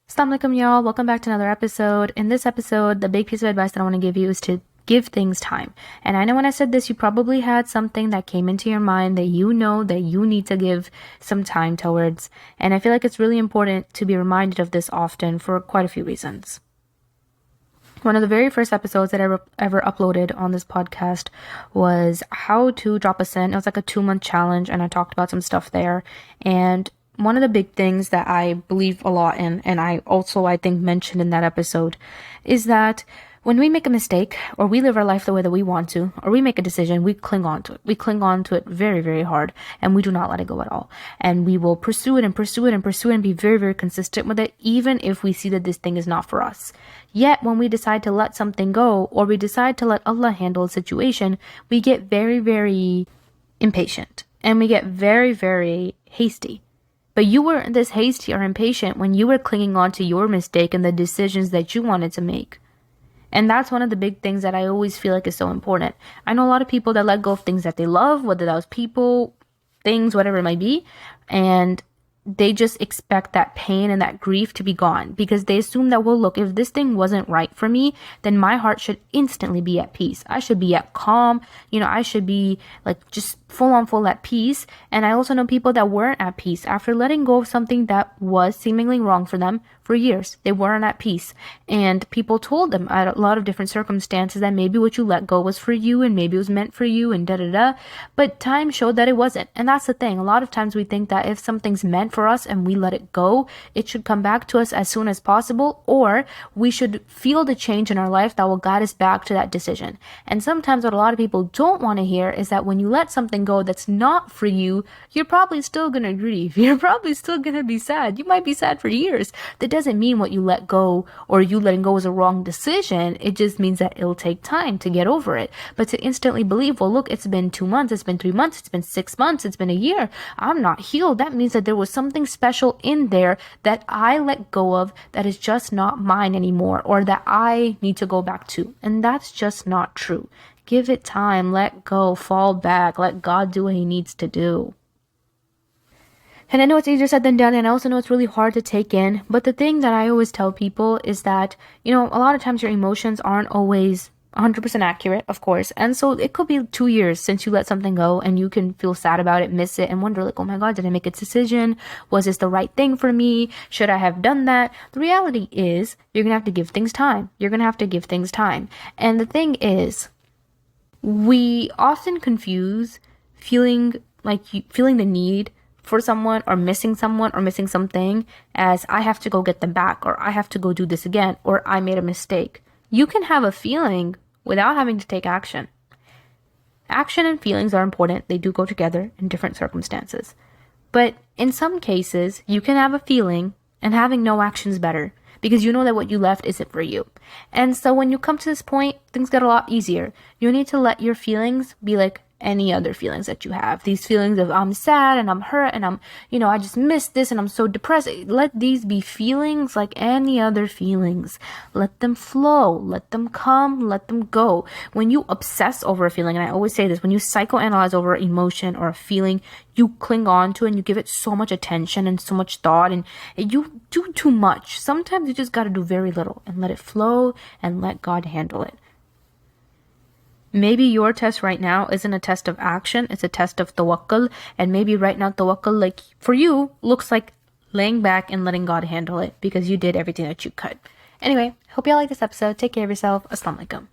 Assalamu alaikum, y'all. Welcome back to another episode. In this episode, the big piece of advice that I want to give you is to give things time. And I know when I said this, you probably had something that came into your mind that you know that you need to give some time towards. And I feel like it's really important to be reminded of this often for quite a few reasons. One of the very first episodes that I ever uploaded on this podcast was how to drop a sin. It was like a 2-month challenge, and I talked about some stuff there. And one of the big things that I believe a lot in, and I think mentioned in that episode, is that when we make a mistake, or we live our life the way that we want to, or we make a decision, we cling on to it. We cling on to it very, very hard, and we do not let it go at all. And we will pursue it and pursue it and pursue it and be very, very consistent with it, even if we see that this thing is not for us. Yet, when we decide to let something go, or we decide to let Allah handle a situation, we get very, very impatient, and we get very, very hasty. But you weren't this hasty or impatient when you were clinging on to your mistake and the decisions that you wanted to make. And that's one of the big things that I always feel like is so important. I know a lot of people that let go of things that they love, whether that was people, things, whatever it might be, and they just expect that pain and that grief to be gone because they assume that, well, look, if this thing wasn't right for me, then my heart should instantly be at peace. I should be at calm. I should be like just full at peace. And I also know people that weren't at peace after letting go of something that was seemingly wrong for them for years. They weren't at peace. And people told them at a lot of different circumstances that maybe what you let go was for you and maybe it was meant for you and da-da-da. But time showed that it wasn't. And that's the thing. A lot of times we think that if something's meant for us and we let it go, it should come back to us as soon as possible, or we should feel the change in our life that will guide us back to that decision. And sometimes what a lot of people don't want to hear is that when you let something go that's not for you, you're probably still going to grieve. You're probably still going to be sad. You might be sad for years. That doesn't mean what you let go or you letting go is a wrong decision. It just means that it'll take time to get over it. But to instantly believe, well, look, it's been 2 months, it's been 3 months, it's been 6 months, it's been a year, I'm not healed. That means that there was something special in there that I let go of that is just not mine anymore, or that I need to go back to. And that's just not true. Give it time, let go, fall back, let God do what he needs to do. And I know it's easier said than done, and I also know it's really hard to take in, but the thing that I always tell people is that, a lot of times your emotions aren't always 100% accurate, of course, and so it could be 2 years since you let something go, and you can feel sad about it, miss it, and wonder like, oh my God, did I make a decision? Was this the right thing for me? Should I have done that? The reality is, you're gonna have to give things time. You're gonna have to give things time. And the thing is, we often confuse feeling the need for someone or missing something as I have to go get them back, or I have to go do this again, or I made a mistake. You can have a feeling without having to take action. Action and feelings are important. They do go together in different circumstances. But in some cases, you can have a feeling and having no action is better, because you know that what you left isn't for you. And so when you come to this point, things get a lot easier. You need to let your feelings be like any other feelings that you have. These feelings of I'm sad and I'm hurt and I'm, I just missed this and I'm so depressed. Let these be feelings like any other feelings. Let them flow. Let them come. Let them go. When you obsess over a feeling, and I always say this, when you psychoanalyze over an emotion or a feeling, you cling on to it and you give it so much attention and so much thought, and you do too much. Sometimes you just got to do very little and let it flow and let God handle it. Maybe your test right now isn't a test of action, it's a test of tawakkul, and maybe right now tawakkul, like for you, looks like laying back and letting God handle it because you did everything that you could. Anyway, hope y'all like this episode. Take care of yourself. Assalamu alaikum.